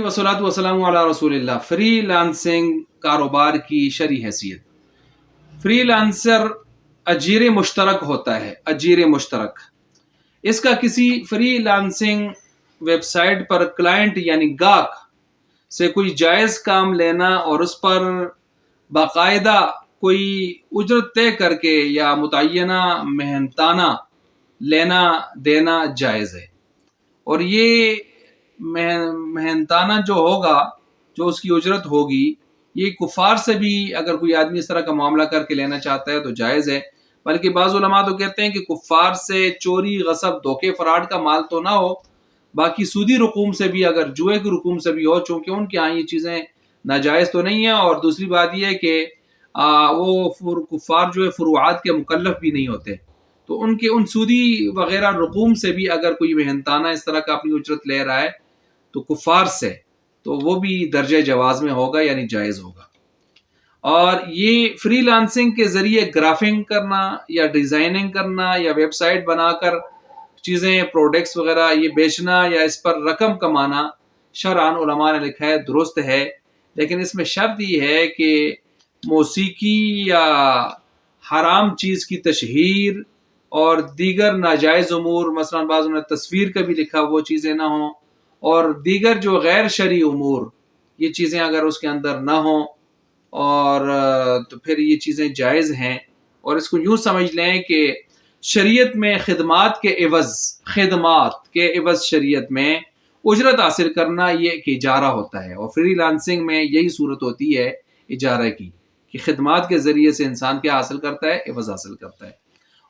वस्सलातु वस्सलामु अला रसूलिल्लाह। Free lancing कारोबार की शरई हैसियत। फ्री लांसर अजीर मुश्तरक होता है, अजीर मुश्तरक। इसका किसी फ्री लांसिंग वेबसाइट पर क्लाइंट यानी गाहक से कोई जायज़ काम लेना और उस पर बाकायदा कोई उजरत तय करके या मुतय्यना मेहनताना लेना देना जायज़ है। और ये मेहनताना जो होगा, जो उसकी उजरत होगी, ये कुफार से भी अगर कोई आदमी इस तरह का मामला करके लेना चाहता है तो जायज़ है। बल्कि बाज़ उलमा तो कहते हैं कि कुफार से चोरी, गसब, धोखे, फराड का माल तो ना हो, बाकी सूदी रकूम से भी, अगर जुए की रकूम से भी हो, चूँकि उनके यहाँ ये चीज़ें नाजायज़ तो नहीं है। और दूसरी बात ये है कि वो कुफार जो है फुरुआत के मुकल्लफ भी नहीं होते, तो उनके उन सूदी वगैरह रकूम से भी अगर कोई मेहनताना इस तरह का अपनी उजरत ले रहा है तो कुफार से, तो वो भी दर्जे जवाज़ में होगा, यानी जायज़ होगा। और ये फ्री लांसिंग के ज़रिए ग्राफिंग करना या डिज़ाइनिंग करना या वेबसाइट बनाकर चीज़ें, प्रोडक्ट्स वगैरह ये बेचना या इस पर रकम कमाना, शरअन उलमा ने लिखा है दुरुस्त है, लेकिन इसमें शर्त ये है कि मौसीकी या हराम चीज़ की तशहीर और दीगर नाजायज़ उमूर, मसलन बाज़ उन्होंने तस्वीर का भी लिखा, वो चीज़ें ना हों, और दीगर जो गैर शरई उमूर, ये चीज़ें अगर उसके अंदर ना हों, और तो फिर ये चीज़ें जायज़ हैं। और इसको यूँ समझ लें कि शरीयत में खिदमात के एवज़ शरीयत में उजरत हासिल करना ये एक इजारा होता है। और फ्री लांसिंग में यही सूरत होती है इजारे की, कि खिदमात के ज़रिए से इंसान क्या हासिल करता है, एवज़ हासिल करता है।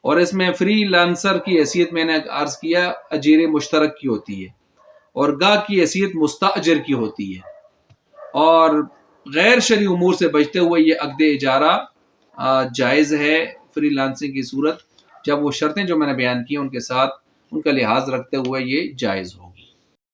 और इसमें फ्री लांसर की हैसियत मैंने अर्ज़ किया अजीर मुश्तरक की होती है, और गाहक की हैसियत मुस्ताअजिर की होती है। और गैर शरई उमूर से बचते हुए ये अक़्द इजारा जायज़ है फ्री लांसिंग की सूरत, जब वो शर्तें जो मैंने बयान की उनके साथ उनका लिहाज रखते हुए ये जायज़ हो।